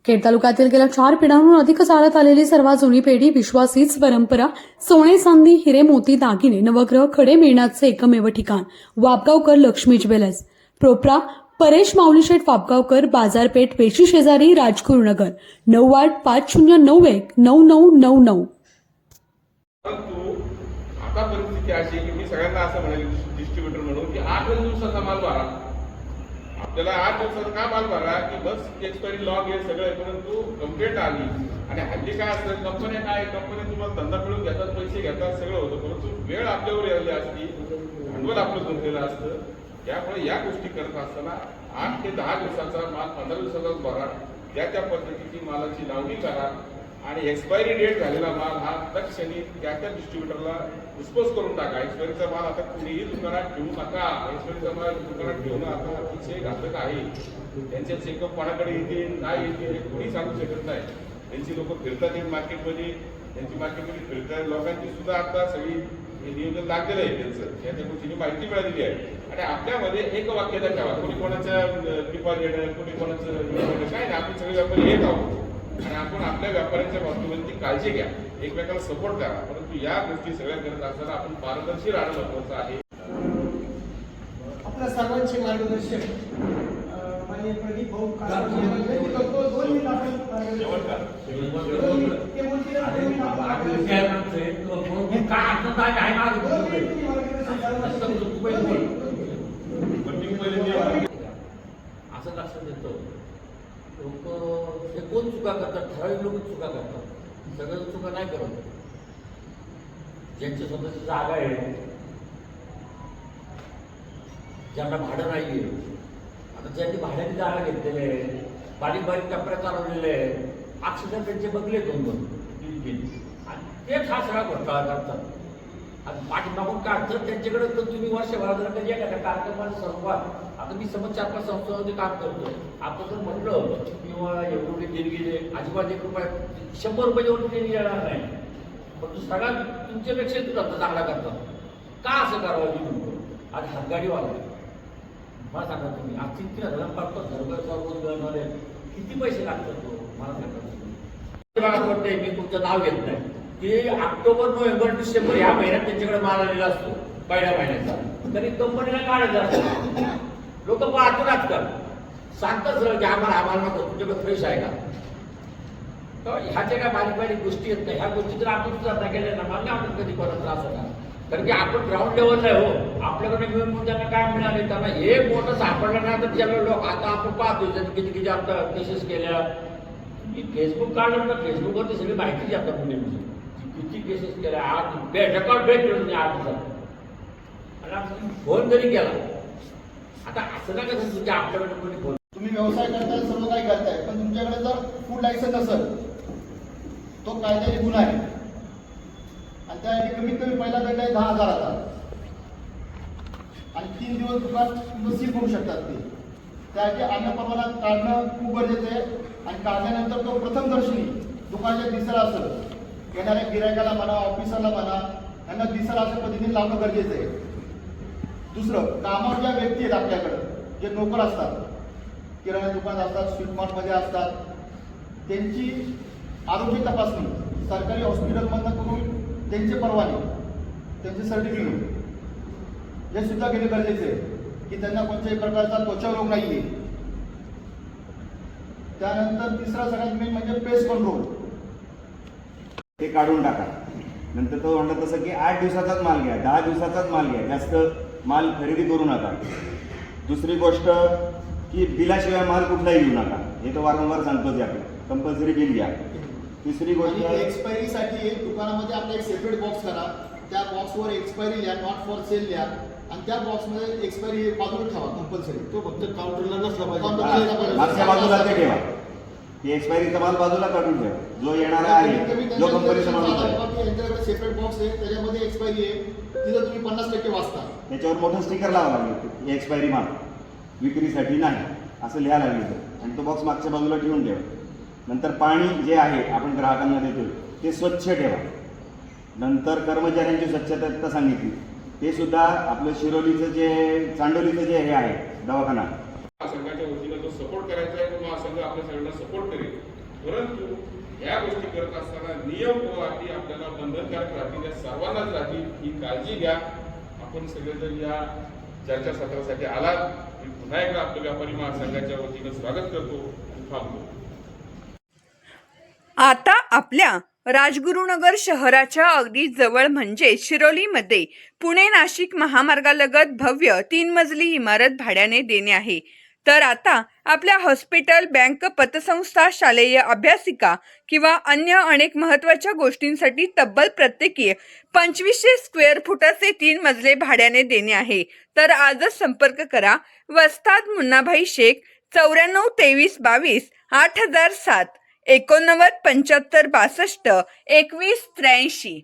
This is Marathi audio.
खेड तालुक्यातील गेल्या 4 पिढ्यांहून अधिक चालत आलेली सर्वात जुनी पेढी विश्वास हीच परंपरा सोने चांदी हिरे मोती दागिने नवग्रह खडे मिळण्याचे एकमेव ठिकाण वापगावकर लक्ष्मी ज्वेलर्स प्रोप्रा परेश माऊलीशेठ वापगावकर बाजारपेठ पेशी शेजारी राजगुरुनगर 9850919999। परंतु आता परिस्थिती अशी की मी सगळ्यांना असं म्हणेल डिस्ट्रीब्युटर म्हणून की 8 दिवसाचा माल भरा. आपल्याला 8 दिवसाचा का माल भरा की बस एक्सपायरी लॉग हे सगळं, परंतु कंप्लेंट आली आणि हल्ली काय असतं कंपन्या तुम्हाला धंदा मिळून घेतात, पैसे घेतात, सगळं होतं, परंतु वेळ आपल्यावर यायला असती, भांडवल आपलं गुंतलेलं असतं. त्यामुळे या गोष्टी करत असताना 8 ते 10 दिवसाचा माल 15 दिवसाचाच भरा, त्या पद्धतीची मालाची लावणी करा आणि एक्सपायरी डेट झालेला माल हा तत्क्षणी त्या डिस्ट्रीब्युटरला डिस्पोज करून टाका. एक्सपायरीचा माल आता कुणीही दुकानात ठेवू नका. एक्सपायरीचा माल दुकानात ठेवणं आता अतिशय घातक आहे. त्यांच्या चेकअप कोणाकडे येतील नाही येतील हे कोणी सांगू शकत नाही. त्यांची लोक फिरतात मार्केटमध्ये, त्यांची मार्केटमध्ये फिरतात, लोकांची सुद्धा आता सगळी नियोजन लागलेलं आहे त्यांचं, त्या गोष्टीची माहिती मिळालेली आहे. आणि आपल्यामध्ये एक वाक्यता ठेवा, कोणी कोणाचं डिपॉझिट कोणी कोणाचं काय नाही, आपण सगळे व्यापारी एक आहोत आणि आपण आपल्या व्यापाऱ्यांच्या बाबतीमध्ये काळजी घ्या, एकमेकाला सपोर्ट करा. परंतु या गोष्टी सगळ्या करत असताना आपण पारदर्शी राहणं महत्वाचं आहे. आपल्या सर्वांचे मार्गदर्शक माननीय प्रदीप भाऊ असं लक्षात येतं लोक हे कोण चुका करतात, ठराविक लोक चुका करतात, सगळं चुका नाही करत. ज्यांची स्वतःची जागा आहे, ज्यांना भाडं नाहीये, आता ज्यांनी भाड्याने जागा घेतलेले आहे, बारीक बारीक टप्प्या चालवलेले आहे, अक्षरशः त्यांचे बंगले 2-2 आणि तेच हा सगळा घोटाळा करतात. आणि पाठीमागून काढतात त्यांच्याकडे. तर तुम्ही वर्षभरात कधी एखाद्या कार्यक्रमाचा संवाद, आता मी समज 4-5 संस्थांमध्ये काम करतो, आपण जर म्हटलं किंवा एवढी देणगी अजिबात 1 रुपया 100 रुपये एवढी देणगी येणार नाही, पण सगळा तुमच्यापेक्षा धंदा चांगला करतात. का असं करावं मी म्हणतो. आज हातगाडीवाला मला सांगा तुम्ही आज 3,000 पाठतात घरगुती किती पैसे लागतात तो मला सांगा. मी तुमचं नाव घेत नाही की ऑक्टोबर नोव्हेंबर डिसेंबर ह्या महिन्यात त्यांच्याकडे माल आलेला असतो पहिल्या महिन्याचा, तरी कंपनीला काढायचा असतो. लोक पाहतो आजकाल सांगतात सर की आम्हाला नको, तुमच्याकडे फ्रेश आहे का. तर ह्याच्या काय बारीक बारीक गोष्टी येत नाही. ह्या गोष्टी जर आपण सुद्धा केल्या ना, मला आपण कधी परत त्रास होता. कारण की आपण ग्राउंड लेवलला आहे. हो, आपल्याकडे मिळून त्यांना काय मिळाले, त्यांना हे मोठं सापडलं ना तर त्याला लोक आता आपण पाहतो किती किती आता केसेस केल्या. मी फेसबुक काढलं ना, फेसबुकवरती सगळी माहिती जातात पुणे किती केसेस केल्या. 8 रेकॉर्ड ब्रेक केलं नाही 8 दिवसात. आणि आपण फोन जरी केला, आता असं नाही कसं तुमच्या आपल्याकडे कोणी फोन, तुम्ही व्यवसाय करताय, सर्व काही करताय, पण तुमच्याकडे जर फूड लायसन्स असेल तो कायद्याने गुन्हा आहे आणि त्यासाठी कमीत कमी पहिला दंड आहे 10,000चा आणि 3 दिवस दुकान सील करू शकतात ते. त्यासाठी अन्न परवाना काढणं खूप गरजेचं आहे. आणि काढल्यानंतर तो प्रथमदर्शनी दुकानाच्या दिसायला असेल, येणाऱ्या गिरायकाला म्हणा, ऑफिसरला म्हणा, यांना दिसायला अशा पद्धतीने लावणं गरजेचं आहे. दुसरं, कामावर ज्या व्यक्ती आहेत आपल्याकडं, जे नोकर असतात, किराणा दुकानात असतात, स्वीट मार्टमध्ये असतात, त्यांची आरोग्य तपासणी सरकारी हॉस्पिटलमधनं करून त्यांचे परवाने, त्यांचे सर्टिफिकेट हे सुद्धा केले गरजेचे आहे की त्यांना कोणत्याही प्रकारचा त्वचारोग नाही आहे. त्यानंतर तिसरा सगळ्यात मेन म्हणजे पेस्ट कंट्रोल, ते काढून टाका. नंतर तो म्हणलं तसं की 8 दिवसाचाच माल घ्या, 10 दिवसाचाच माल घ्या, जास्त माल खरेदी करू नका. दुसरी गोष्ट की बिलाशिवाय माल कुठलाही घेऊ नका, हे तर वारंवार सांगतोच आपण, कंपल्सरी बिल घ्या. तिसरी गोष्ट एक्सपायरीसाठी दुकानामध्ये आपला एक सेपरेट बॉक्स करा, त्या बॉक्सवर एक्सपायरी लिहा, नॉट फॉर सेल लिहा आणि त्या बॉक्समध्ये एक्सपायरी बाजूला ठेवा कंपल्सरी. तो फक्त काउंटरला नसला पाहिजे, मागच्या बाजूला ते ठेवा. की एक्सपायरीचा माल बाजूला काढून ठेवा, जो येणारा आहे, जो कंपनीचा माल आहे यांच्याकडे सेपरेट बॉक्स आहे, त्याच्यामध्ये एक्सपायरी आहे, तिथं तुम्ही 50% वाचता. त्याच्यावर मोठं स्टिकर लावा लागेल, एक्सपायरी माल विक्रीसाठी नाही असं लिहायला लागेल आणि तो बॉक्स मागच्या बाजूला ठेवून ठेवा. नंतर पाणी जे आहे आपण ग्राहकांना देतो ते स्वच्छ ठेवा. नंतर कर्मचाऱ्यांची स्वच्छता सांगितली, ते सुद्धा आपलं शिरोलीचं जे चांडोलीचं जे हे आहे दवाखाना, संघाच्या वतीनं जो सपोर्ट करायचा आहे तो महासंघ आपल्या सगळ्यांना सपोर्ट करेल. परंतु या गोष्टी करत असताना नियम व अटी आपल्याला बंधनकारक राहतील, या सर्वांनाच राहतील ही काळजी घ्या. आपण सगळेजण या चर्चासत्रासाठी आलात. मी पुन्हा एकदा आपल्या व्यापारी महासंघाच्या वतीनं स्वागत करतो आणि थांबतो. आता आपल्या राजगुरुनगर शहराच्या अगदी जवळ म्हणजे शिरोलीमध्ये पुणे नाशिक महामार्गालगत भव्य 3 मजली इमारत भाड्याने देणे आहे. तर आता आपल्या हॉस्पिटल, बँक, पतसंस्था, शालेय अभ्यासिका किंवा अन्य अनेक महत्त्वाच्या गोष्टींसाठी तब्बल प्रत्येकी 2500 स्क्वेअर फुटाचे 3 मजले भाड्याने देणे आहे. तर आजच संपर्क करा. वस्ताद मुन्नाभाई शेख, 94 23 22 8007, 89 75 62 21 83.